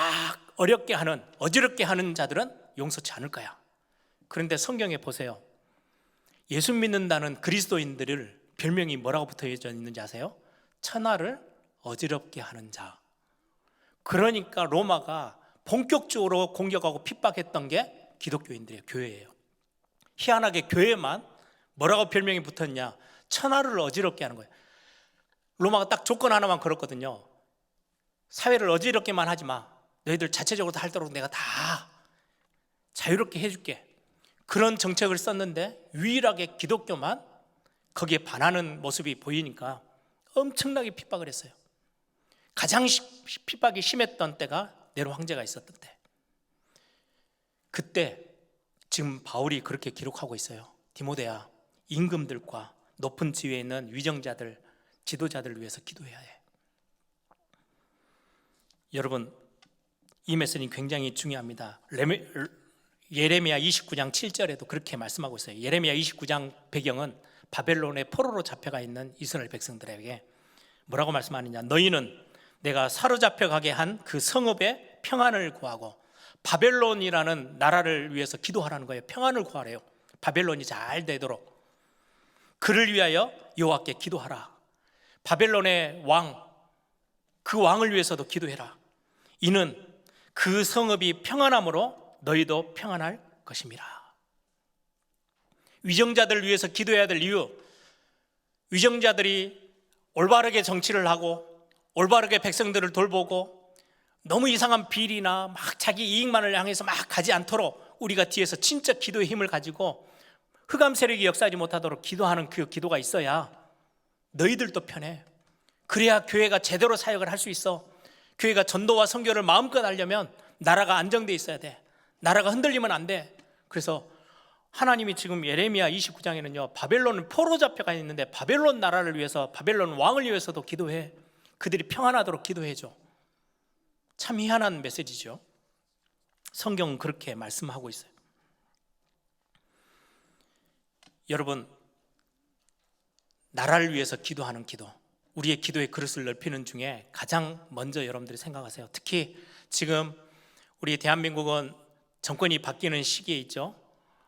어렵게 하는, 어지럽게 하는 자들은 용서치 않을 거야. 그런데 성경에 보세요. 예수 믿는다는 그리스도인들을 별명이 뭐라고 붙어져 있는지 아세요? 천하를 어지럽게 하는 자. 그러니까 로마가 본격적으로 공격하고 핍박했던 게 기독교인들이에요. 교회예요. 희한하게 교회만 뭐라고 별명이 붙었냐? 천하를 어지럽게 하는 거예요. 로마가 딱 조건 하나만 걸었거든요. 사회를 어지럽게만 하지 마. 너희들 자체적으로 다 할도록 내가 다 자유롭게 해줄게. 그런 정책을 썼는데 유일하게 기독교만 거기에 반하는 모습이 보이니까 엄청나게 핍박을 했어요. 가장 핍박이 심했던 때가 네로 황제가 있었던 때. 그때 지금 바울이 그렇게 기록하고 있어요. 디모데야, 임금들과 높은 지위에 있는 위정자들, 지도자들을 위해서 기도해야 해. 여러분, 이 메시지는 굉장히 중요합니다. 예레미야 29장 7절에도 그렇게 말씀하고 있어요. 예레미야 29장 배경은 바벨론의 포로로 잡혀가 있는 이스라엘 백성들에게 뭐라고 말씀하느냐, 너희는 내가 사로잡혀 가게 한 그 성읍의 평안을 구하고, 바벨론이라는 나라를 위해서 기도하라는 거예요. 평안을 구하래요. 바벨론이 잘 되도록. 그를 위하여 여호와께 기도하라. 바벨론의 왕, 그 왕을 위해서도 기도해라. 이는 그 성읍이 평안함으로 너희도 평안할 것임이라. 위정자들을 위해서 기도해야 될 이유, 위정자들이 올바르게 정치를 하고 올바르게 백성들을 돌보고 너무 이상한 비리나 막 자기 이익만을 향해서 막 가지 않도록 우리가 뒤에서 진짜 기도의 힘을 가지고 흑암 세력이 역사하지 못하도록 기도하는 그 기도가 있어야 너희들도 편해. 그래야 교회가 제대로 사역을 할 수 있어. 교회가 전도와 선교를 마음껏 하려면 나라가 안정돼 있어야 돼. 나라가 흔들리면 안 돼. 그래서 하나님이 지금 예레미야 29장에는요, 바벨론 포로 잡혀가 있는데 바벨론 나라를 위해서, 바벨론 왕을 위해서도 기도해. 그들이 평안하도록 기도해줘. 참 희한한 메시지죠. 성경은 그렇게 말씀하고 있어요. 여러분, 나라를 위해서 기도하는 기도, 우리의 기도의 그릇을 넓히는 중에 가장 먼저 여러분들이 생각하세요. 특히 지금 우리 대한민국은 정권이 바뀌는 시기에 있죠.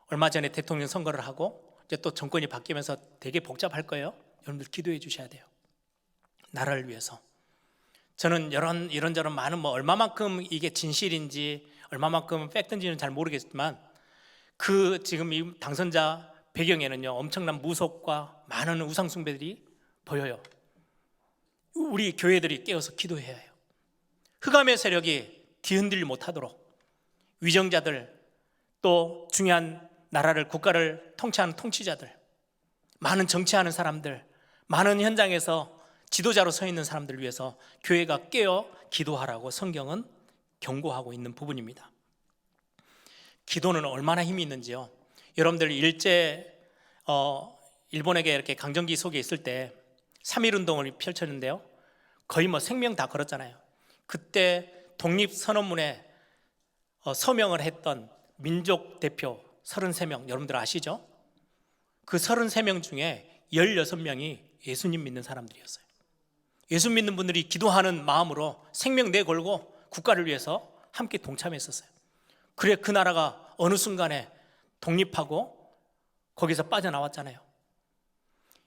얼마 전에 대통령 선거를 하고 이제 또 정권이 바뀌면서 되게 복잡할 거예요. 여러분들 기도해 주셔야 돼요. 나라를 위해서. 저는 이런저런 많은 얼마만큼 이게 진실인지 얼마만큼 팩트인지는 잘 모르겠지만, 그 지금 이 당선자 배경에는요 엄청난 무속과 많은 우상 숭배들이 보여요. 우리 교회들이 깨어서 기도해야 해요. 흑암의 세력이 뒤흔들지 못하도록 위정자들, 또 중요한 나라를, 국가를 통치하는 통치자들, 많은 정치하는 사람들, 많은 현장에서 지도자로 서 있는 사람들을 위해서 교회가 깨어 기도하라고 성경은 경고하고 있는 부분입니다. 기도는 얼마나 힘이 있는지요. 여러분들 일본에게 이렇게 강점기 속에 있을 때 3.1운동을 펼쳤는데요, 거의 생명 다 걸었잖아요. 그때 독립선언문에 서명을 했던 민족 대표 33명, 여러분들 아시죠? 그 33명 중에 16명이 예수님 믿는 사람들이었어요. 예수 믿는 분들이 기도하는 마음으로 생명 내걸고 국가를 위해서 함께 동참했었어요. 그래 그 나라가 어느 순간에 독립하고 거기서 빠져나왔잖아요.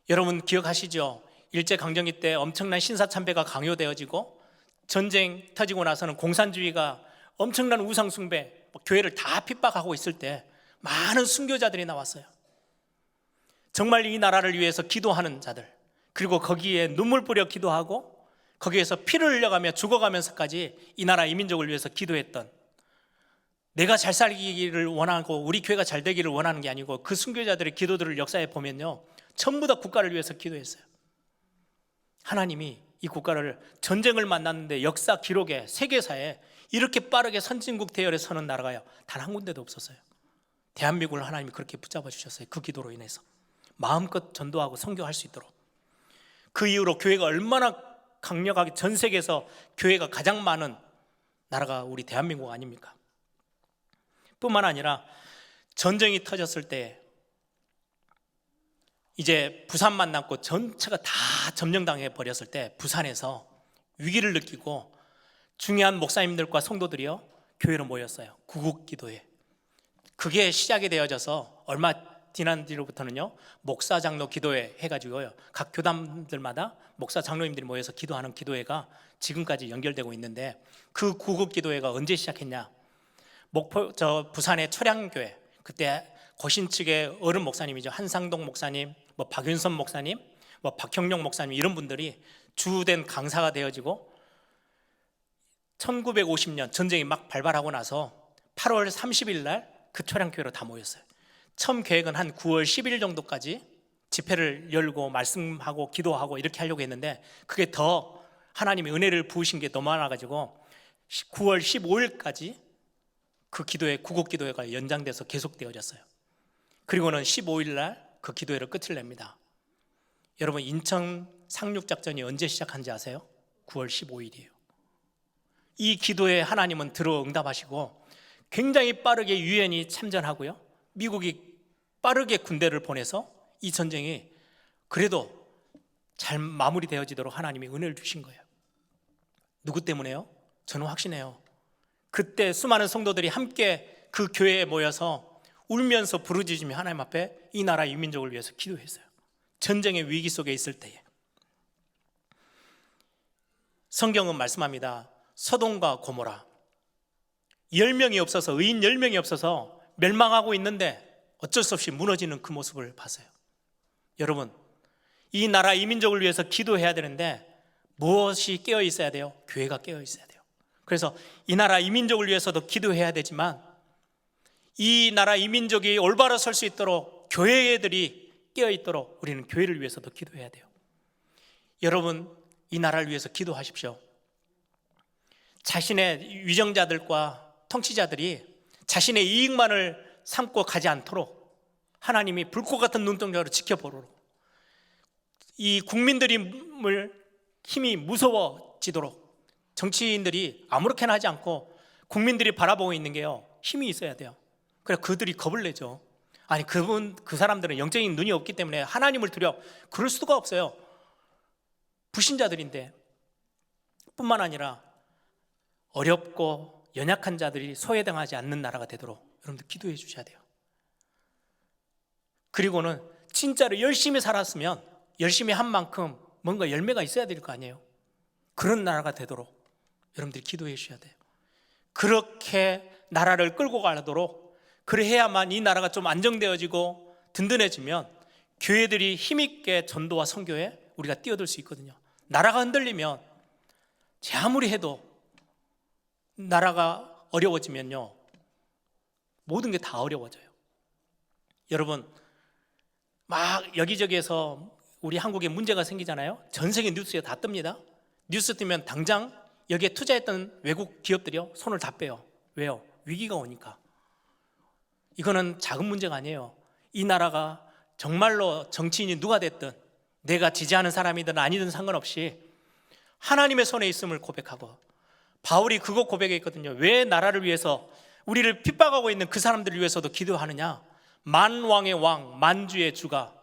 여러분 기억하시죠? 일제강점기 때 엄청난 신사참배가 강요되어지고 전쟁 터지고 나서는 공산주의가 엄청난 우상숭배, 교회를 다 핍박하고 있을 때 많은 순교자들이 나왔어요. 정말 이 나라를 위해서 기도하는 자들, 그리고 거기에 눈물 뿌려 기도하고 거기에서 피를 흘려가며 죽어가면서까지 이 나라 이민족을 위해서 기도했던, 내가 잘 살기를 원하고 우리 교회가 잘 되기를 원하는 게 아니고 그 순교자들의 기도들을 역사에 보면요, 전부 다 국가를 위해서 기도했어요. 하나님이 이 국가를, 전쟁을 만났는데 역사 기록에, 세계사에 이렇게 빠르게 선진국 대열에 서는 나라가 단 한 군데도 없었어요. 대한민국을 하나님이 그렇게 붙잡아 주셨어요. 그 기도로 인해서 마음껏 전도하고 선교할 수 있도록. 그 이후로 교회가 얼마나 강력하게, 전 세계에서 교회가 가장 많은 나라가 우리 대한민국 아닙니까? 뿐만 아니라 전쟁이 터졌을 때 이제 부산만 남고 전체가 다 점령당해 버렸을 때 부산에서 위기를 느끼고 중요한 목사님들과 성도들이요 교회로 모였어요. 구국기도회. 그게 시작이 되어져서 얼마 지난 뒤로부터는요 목사 장로 기도회 해가지고요 각 교단들마다 목사 장로님들이 모여서 기도하는 기도회가 지금까지 연결되고 있는데, 그 구국기도회가 언제 시작했냐? 부산의 초량교회, 그때 거신 측의 어른 목사님이죠. 한상동 목사님, 박윤선 목사님, 박형룡 목사님, 이런 분들이 주된 강사가 되어지고 1950년 전쟁이 막 발발하고 나서 8월 30일 날 그 초량교회로 다 모였어요. 처음 계획은 한 9월 10일 정도까지 집회를 열고 말씀하고 기도하고 이렇게 하려고 했는데, 그게 더 하나님의 은혜를 부으신 게 너무 많아가지고 9월 15일까지 그 기도회, 구국기도회가 연장돼서 계속되어졌어요. 그리고는 15일 날 그 기도회를 끝을 냅니다. 여러분, 인천 상륙작전이 언제 시작한지 아세요? 9월 15일이에요. 이 기도에 하나님은 들어 응답하시고 굉장히 빠르게 유엔이 참전하고요, 미국이 빠르게 군대를 보내서 이 전쟁이 그래도 잘 마무리되어지도록 하나님이 은혜를 주신 거예요. 누구 때문에요? 저는 확신해요. 그때 수많은 성도들이 함께 그 교회에 모여서 울면서 부르짖으며 하나님 앞에 이 나라 유민족을 위해서 기도했어요. 전쟁의 위기 속에 있을 때에. 성경은 말씀합니다. 소돔과 고모라 10명이 없어서, 의인 10명이 없어서 멸망하고 있는데 어쩔 수 없이 무너지는 그 모습을 봤어요. 여러분, 이 나라 이민족을 위해서 기도해야 되는데 무엇이 깨어 있어야 돼요? 교회가 깨어 있어야 돼요. 그래서 이 나라 이민족을 위해서도 기도해야 되지만 이 나라 이민족이 올바로 설 수 있도록 교회들이 깨어 있도록 우리는 교회를 위해서도 기도해야 돼요. 여러분, 이 나라를 위해서 기도하십시오. 자신의 위정자들과 통치자들이 자신의 이익만을 삼고 가지 않도록 하나님이 불꽃 같은 눈동자로 지켜보도록, 이 국민들이 힘이 무서워지도록 정치인들이 아무렇게나 하지 않고 국민들이 바라보고 있는 게요 힘이 있어야 돼요. 그래 그들이 겁을 내죠. 아니 그 사람들은 영적인 눈이 없기 때문에 하나님을 그럴 수가 없어요. 불신자들인데. 뿐만 아니라 어렵고 연약한 자들이 소외당하지 않는 나라가 되도록 여러분들 기도해 주셔야 돼요. 그리고는 진짜로 열심히 살았으면 열심히 한 만큼 뭔가 열매가 있어야 될 거 아니에요. 그런 나라가 되도록 여러분들이 기도해 주셔야 돼요. 그렇게 나라를 끌고 가도록, 그래야만 이 나라가 좀 안정되어지고 든든해지면 교회들이 힘있게 전도와 선교에 우리가 뛰어들 수 있거든요. 나라가 흔들리면 제 아무리 해도 나라가 어려워지면요, 모든 게 다 어려워져요. 여러분, 막 여기저기에서 우리 한국에 문제가 생기잖아요. 전 세계 뉴스에 다 뜹니다. 뉴스 뜨면 당장 여기에 투자했던 외국 기업들이요, 손을 다 빼요. 왜요? 위기가 오니까. 이거는 작은 문제가 아니에요. 이 나라가 정말로 정치인이 누가 됐든, 내가 지지하는 사람이든 아니든 상관없이 하나님의 손에 있음을 고백하고, 바울이 그거 고백했거든요. 왜 나라를 위해서, 우리를 핍박하고 있는 그 사람들을 위해서도 기도하느냐? 만왕의 왕, 만주의 주가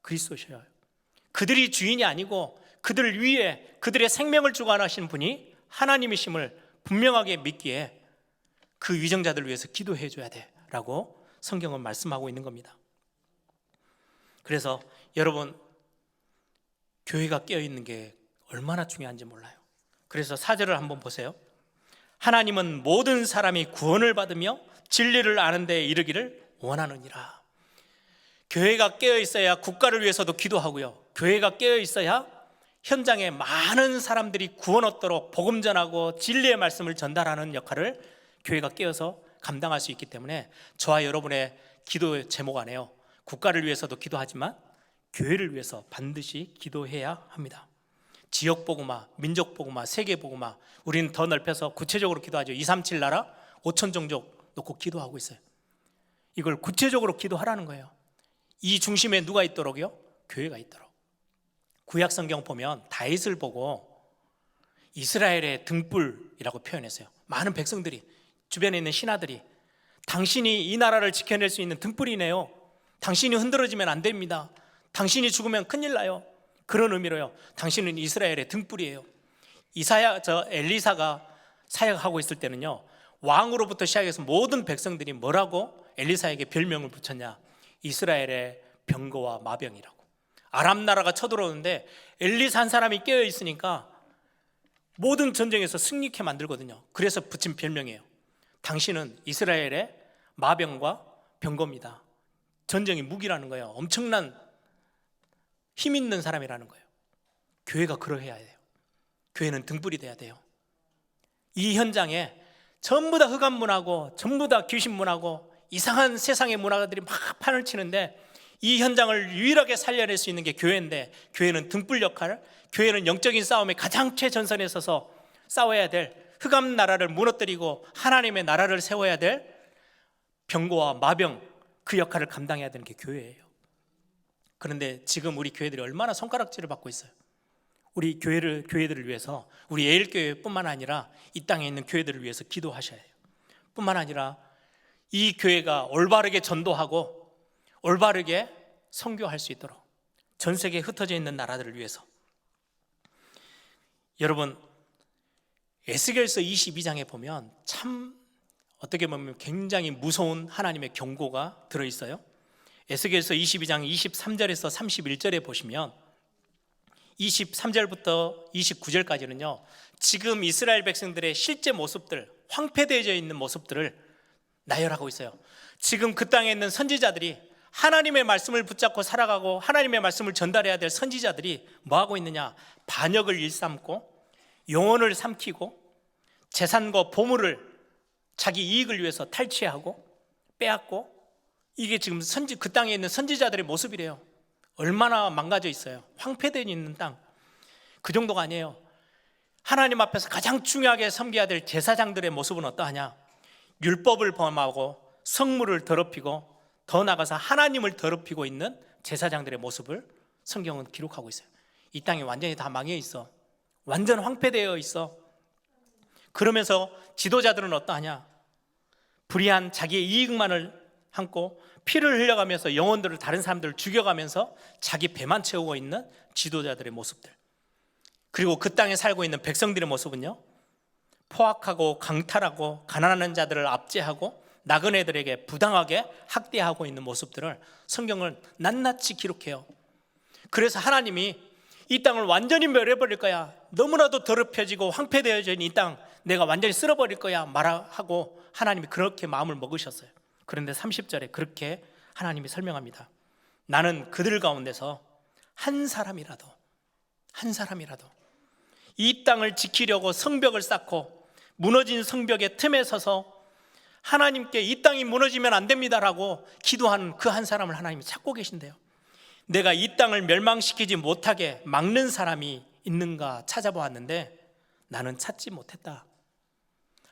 그리스도셔요. 그들이 주인이 아니고 그들 위에 그들의 생명을 주관하시는 분이 하나님이심을 분명하게 믿기에 그 위정자들을 위해서 기도해 줘야 돼 라고 성경은 말씀하고 있는 겁니다. 그래서 여러분, 교회가 깨어있는 게 얼마나 중요한지 몰라요. 그래서 4절을 한번 보세요. 하나님은 모든 사람이 구원을 받으며 진리를 아는 데에 이르기를 원하느니라. 교회가 깨어있어야 국가를 위해서도 기도하고요, 교회가 깨어있어야 현장에 많은 사람들이 구원 얻도록 복음 전하고 진리의 말씀을 전달하는 역할을 교회가 깨어서 감당할 수 있기 때문에 저와 여러분의 기도 제목 안에요, 국가를 위해서도 기도하지만 교회를 위해서 반드시 기도해야 합니다. 지역 복음화, 민족 복음화, 세계 복음화, 우리는 더 넓혀서 구체적으로 기도하죠. 237 나라 5천 종족 놓고 기도하고 있어요. 이걸 구체적으로 기도하라는 거예요. 이 중심에 누가 있도록요? 교회가 있도록. 구약 성경 보면 다윗을 보고 이스라엘의 등불이라고 표현했어요. 많은 백성들이, 주변에 있는 신하들이, 당신이 이 나라를 지켜낼 수 있는 등불이네요. 당신이 흔들어지면 안 됩니다. 당신이 죽으면 큰일 나요. 그런 의미로요, 당신은 이스라엘의 등불이에요. 엘리사가 사역하고 있을 때는요, 왕으로부터 시작해서 모든 백성들이 뭐라고 엘리사에게 별명을 붙였냐? 이스라엘의 병거와 마병이라고. 아람 나라가 쳐들어오는데 엘리사 한 사람이 깨어 있으니까 모든 전쟁에서 승리케 만들거든요. 그래서 붙인 별명이에요. 당신은 이스라엘의 마병과 병거입니다. 전쟁이 무기라는 거예요. 엄청난 힘 있는 사람이라는 거예요. 교회가 그러해야 돼요. 교회는 등불이 돼야 돼요. 이 현장에 전부 다 흑암문하고 전부 다 귀신문하고 이상한 세상의 문화가들이 막 판을 치는데, 이 현장을 유일하게 살려낼 수 있는 게 교회인데, 교회는 등불 역할, 교회는 영적인 싸움에 가장 최전선에 서서 싸워야 될, 흑암 나라를 무너뜨리고 하나님의 나라를 세워야 될 병거와 마병, 그 역할을 감당해야 되는 게 교회예요. 그런데 지금 우리 교회들이 얼마나 손가락질을 받고 있어요. 우리 교회들을 위해서, 우리 예일교회뿐만 아니라 이 땅에 있는 교회들을 위해서 기도하셔야 해요. 뿐만 아니라 이 교회가 올바르게 전도하고 올바르게 선교할 수 있도록 전 세계에 흩어져 있는 나라들을 위해서. 여러분, 에스겔서 22장에 보면 참 어떻게 보면 굉장히 무서운 하나님의 경고가 들어있어요. 에스겔서 22장 23절에서 31절에 보시면 23절부터 29절까지는요, 지금 이스라엘 백성들의 실제 모습들, 황폐되어져 있는 모습들을 나열하고 있어요. 지금 그 땅에 있는 선지자들이, 하나님의 말씀을 붙잡고 살아가고 하나님의 말씀을 전달해야 될 선지자들이 뭐하고 있느냐? 반역을 일삼고 영혼을 삼키고 재산과 보물을 자기 이익을 위해서 탈취하고 빼앗고, 이게 지금 그 땅에 있는 선지자들의 모습이래요. 얼마나 망가져 있어요. 황폐되어 있는 땅. 그 정도가 아니에요. 하나님 앞에서 가장 중요하게 섬겨야 될 제사장들의 모습은 어떠하냐? 율법을 범하고 성물을 더럽히고 더 나아가서 하나님을 더럽히고 있는 제사장들의 모습을 성경은 기록하고 있어요. 이 땅이 완전히 다 망해 있어. 완전 황폐되어 있어. 그러면서 지도자들은 어떠하냐? 불의한 자기의 이익만을 안고 피를 흘려가면서 영혼들을, 다른 사람들을 죽여가면서 자기 배만 채우고 있는 지도자들의 모습들. 그리고 그 땅에 살고 있는 백성들의 모습은요, 포악하고 강탈하고 가난한 자들을 압제하고 나그네들에게 부당하게 학대하고 있는 모습들을 성경은 낱낱이 기록해요. 그래서 하나님이 이 땅을 완전히 멸해버릴 거야, 너무나도 더럽혀지고 황폐되어져 있는 이 땅 내가 완전히 쓸어버릴 거야 말하고 하나님이 그렇게 마음을 먹으셨어요. 그런데 30절에 그렇게 하나님이 설명합니다. 나는 그들 가운데서 한 사람이라도 이 땅을 지키려고 성벽을 쌓고 무너진 성벽의 틈에 서서 하나님께 이 땅이 무너지면 안 됩니다라고 기도하는 그 한 사람을 하나님이 찾고 계신대요. 내가 이 땅을 멸망시키지 못하게 막는 사람이 있는가 찾아보았는데 나는 찾지 못했다.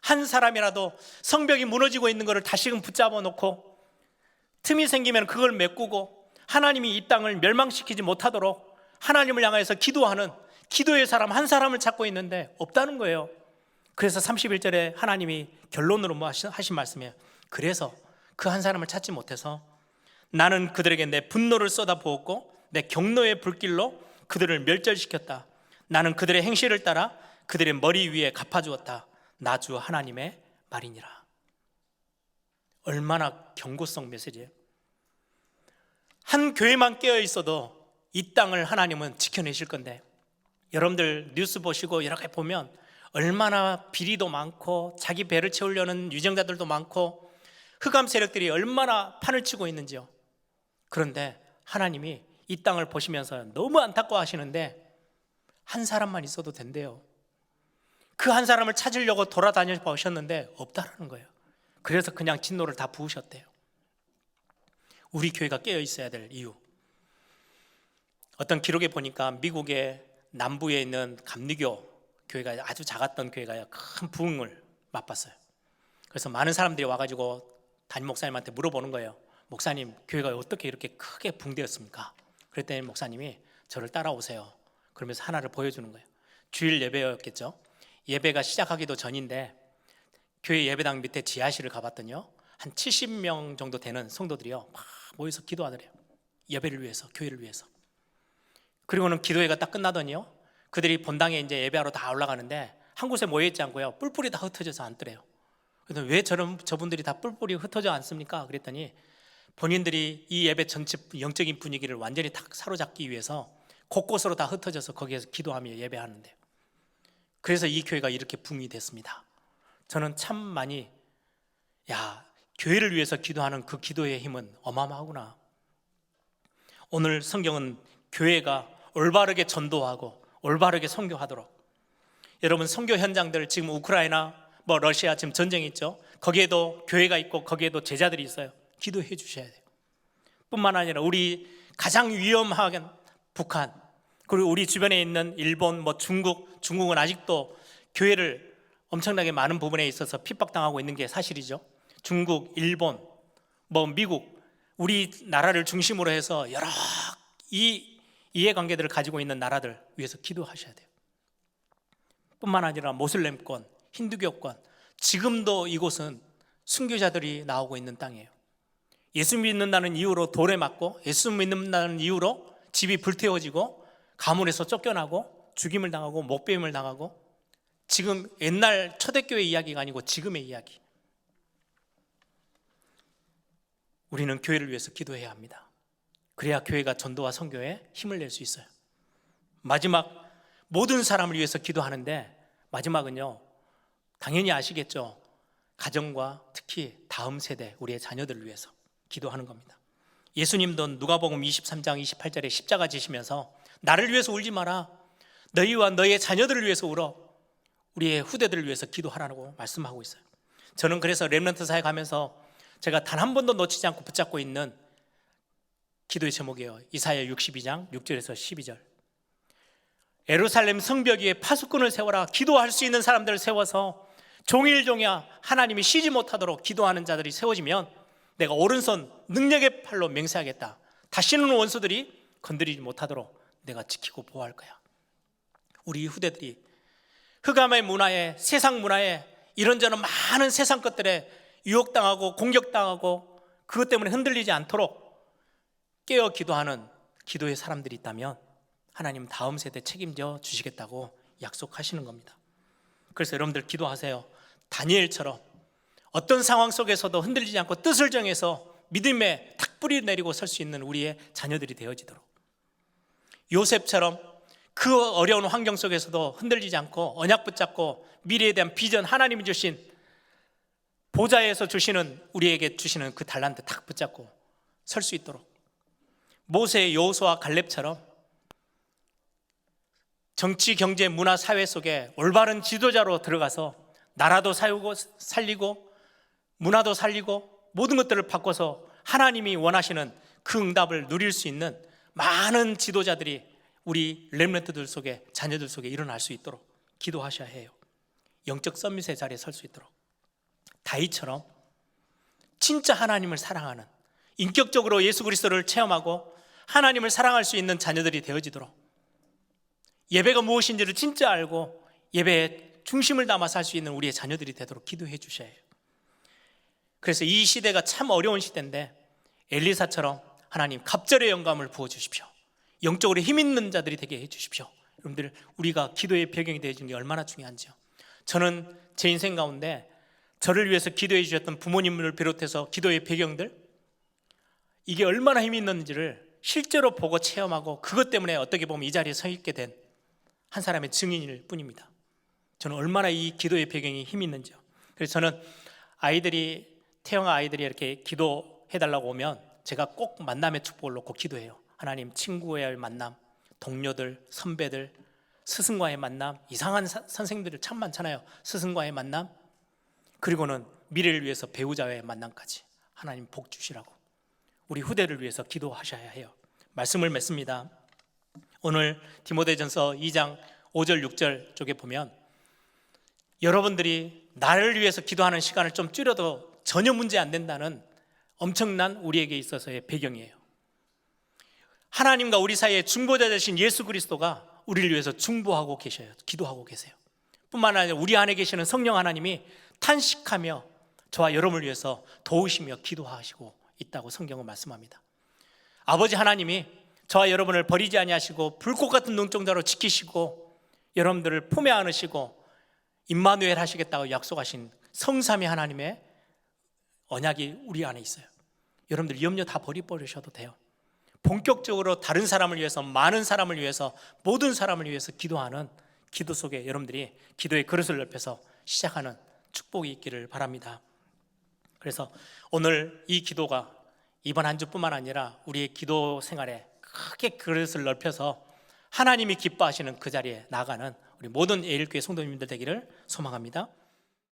한 사람이라도 성벽이 무너지고 있는 것을 다시금 붙잡아 놓고 틈이 생기면 그걸 메꾸고 하나님이 이 땅을 멸망시키지 못하도록 하나님을 향해서 기도하는 기도의 사람 한 사람을 찾고 있는데 없다는 거예요. 그래서 31절에 하나님이 결론으로 하신 말씀이에요. 그래서 그 한 사람을 찾지 못해서 나는 그들에게 내 분노를 쏟아부었고 내 경노의 불길로 그들을 멸절시켰다. 나는 그들의 행실을 따라 그들의 머리 위에 갚아주었다. 나 주 하나님의 말이니라. 얼마나 경고성 메시지예요. 한 교회만 깨어 있어도 이 땅을 하나님은 지켜내실 건데, 여러분들 뉴스 보시고 여러 개 보면 얼마나 비리도 많고 자기 배를 채우려는 유정자들도 많고 흑암 세력들이 얼마나 판을 치고 있는지요. 그런데 하나님이 이 땅을 보시면서 너무 안타까워하시는데 한 사람만 있어도 된대요. 그 한 사람을 찾으려고 돌아다녀 보셨는데 없다라는 거예요. 그래서 그냥 진노를 다 부으셨대요. 우리 교회가 깨어 있어야 될 이유, 어떤 기록에 보니까 미국의 남부에 있는 감리교 교회가 아주 작았던 교회가 큰 부흥을 맛봤어요. 그래서 많은 사람들이 와가지고 담임 목사님한테 물어보는 거예요. 목사님, 교회가 어떻게 이렇게 크게 붕대었습니까? 그랬더니 목사님이 저를 따라오세요. 그러면서 하나를 보여주는 거예요. 주일 예배였겠죠. 예배가 시작하기도 전인데 교회 예배당 밑에 지하실을 가봤더니요, 한 70명 정도 되는 성도들이요 막 모여서 기도하더래요. 예배를 위해서, 교회를 위해서. 그리고는 기도회가 딱 끝나더니요, 그들이 본당에 이제 예배하러 다 올라가는데 한 곳에 모여있지 않고요, 뿔뿔이 다 흩어져서 앉더래요. 그래서 왜 저분들이 다 뿔뿔이 흩어져 앉습니까? 그랬더니 본인들이 이 예배 전체 영적인 분위기를 완전히 다 사로잡기 위해서 곳곳으로 다 흩어져서 거기에서 기도하며 예배하는데요. 그래서 이 교회가 이렇게 붕이 됐습니다. 저는 참 많이, 교회를 위해서 기도하는 그 기도의 힘은 어마어마하구나. 오늘 성경은 교회가 올바르게 전도하고 올바르게 선교하도록, 여러분 선교 현장들, 지금 우크라이나 러시아 지금 전쟁이 있죠. 거기에도 교회가 있고 거기에도 제자들이 있어요. 기도해 주셔야 돼요. 뿐만 아니라 우리 가장 위험한 북한, 그리고 우리 주변에 있는 일본, 중국은 아직도 교회를 엄청나게 많은 부분에 있어서 핍박당하고 있는 게 사실이죠. 중국, 일본, 미국, 우리 나라를 중심으로 해서 여러 이해관계들을 가지고 있는 나라들 위해서 기도하셔야 돼요. 뿐만 아니라 모슬렘권, 힌두교권, 지금도 이곳은 순교자들이 나오고 있는 땅이에요. 예수 믿는다는 이유로 돌에 맞고, 예수 믿는다는 이유로 집이 불태워지고, 가문에서 쫓겨나고, 죽임을 당하고, 목배임을 당하고, 지금 옛날 초대교회 이야기가 아니고 지금의 이야기. 우리는 교회를 위해서 기도해야 합니다. 그래야 교회가 전도와 선교에 힘을 낼 수 있어요. 마지막, 모든 사람을 위해서 기도하는데 마지막은요, 당연히 아시겠죠. 가정과 특히 다음 세대, 우리의 자녀들을 위해서 기도하는 겁니다. 예수님도 누가복음 23장 28절에 십자가 지시면서 나를 위해서 울지 마라, 너희와 너희의 자녀들을 위해서 울어, 우리의 후대들을 위해서 기도하라고 말씀하고 있어요. 저는 그래서 렘넌트 사회 가면서 제가 단 한 번도 놓치지 않고 붙잡고 있는 기도의 제목이에요. 이사야 62장 6절에서 12절. 예루살렘 성벽 위에 파수꾼을 세워라. 기도할 수 있는 사람들을 세워서 종일종야 하나님이 쉬지 못하도록 기도하는 자들이 세워지면 내가 오른손 능력의 팔로 맹세하겠다. 다시는 원수들이 건드리지 못하도록 내가 지키고 보호할 거야. 우리 후대들이 흑암의 문화에, 세상 문화에, 이런저런 많은 세상 것들에 유혹당하고 공격당하고 그것 때문에 흔들리지 않도록 깨어 기도하는 기도의 사람들이 있다면 하나님 다음 세대 책임져 주시겠다고 약속하시는 겁니다. 그래서 여러분들 기도하세요. 다니엘처럼 어떤 상황 속에서도 흔들리지 않고 뜻을 정해서 믿음의 탁불이 내리고 설 수 있는 우리의 자녀들이 되어지도록, 요셉처럼 그 어려운 환경 속에서도 흔들리지 않고 언약 붙잡고 미래에 대한 비전, 하나님이 주신 보좌에서 주시는, 우리에게 주시는 그 달란트 탁 붙잡고 설 수 있도록, 모세의 여호수아 갈렙처럼 정치, 경제, 문화, 사회 속에 올바른 지도자로 들어가서 나라도 살리고 문화도 살리고 모든 것들을 바꿔서 하나님이 원하시는 그 응답을 누릴 수 있는 많은 지도자들이 우리 렘넌트들 속에, 자녀들 속에 일어날 수 있도록 기도하셔야 해요. 영적 서밋의 자리에 설 수 있도록 다윗처럼 진짜 하나님을 사랑하는, 인격적으로 예수 그리스도를 체험하고 하나님을 사랑할 수 있는 자녀들이 되어지도록, 예배가 무엇인지를 진짜 알고 예배에 중심을 담아 살 수 있는 우리의 자녀들이 되도록 기도해 주셔야 해요. 그래서 이 시대가 참 어려운 시대인데 엘리사처럼 하나님 갑절의 영감을 부어주십시오. 영적으로 힘 있는 자들이 되게 해주십시오. 여러분들, 우리가 기도의 배경이 되어주는 게 얼마나 중요한지요. 저는 제 인생 가운데 저를 위해서 기도해 주셨던 부모님을 비롯해서 기도의 배경들, 이게 얼마나 힘이 있는지를 실제로 보고 체험하고 그것 때문에 어떻게 보면 이 자리에 서 있게 된 한 사람의 증인일 뿐입니다. 저는 얼마나 이 기도의 배경이 힘이 있는지요. 그래서 저는 태영아 아이들이 이렇게 기도해달라고 오면 제가 꼭 만남의 축복을 놓고 기도해요. 하나님, 친구의 만남, 동료들, 선배들, 스승과의 만남, 이상한 선생님들이 참 많잖아요. 스승과의 만남, 그리고는 미래를 위해서 배우자의 만남까지 하나님 복 주시라고 우리 후대를 위해서 기도하셔야 해요. 말씀을 맺습니다. 오늘 디모데전서 2장 5절 6절 쪽에 보면 여러분들이 나를 위해서 기도하는 시간을 좀 줄여도 전혀 문제 안 된다는 엄청난 우리에게 있어서의 배경이에요. 하나님과 우리 사이에 중보자 되신 예수 그리스도가 우리를 위해서 중보하고 계셔요. 기도하고 계세요. 뿐만 아니라 우리 안에 계시는 성령 하나님이 탄식하며 저와 여러분을 위해서 도우시며 기도하시고 있다고 성경은 말씀합니다. 아버지 하나님이 저와 여러분을 버리지 아니하시고 불꽃 같은 눈동자로 지키시고 여러분들을 품에 안으시고 임마누엘 하시겠다고 약속하신 성삼위 하나님의 언약이 우리 안에 있어요. 여러분들 염려 다 버리셔도 돼요. 본격적으로 다른 사람을 위해서, 많은 사람을 위해서, 모든 사람을 위해서 기도하는 기도 속에 여러분들이 기도의 그릇을 넓혀서 시작하는 축복이 있기를 바랍니다. 그래서 오늘 이 기도가 이번 한 주뿐만 아니라 우리의 기도 생활에 크게 그릇을 넓혀서 하나님이 기뻐하시는 그 자리에 나아가는 우리 모든 예일교회 성도님들 되기를 소망합니다.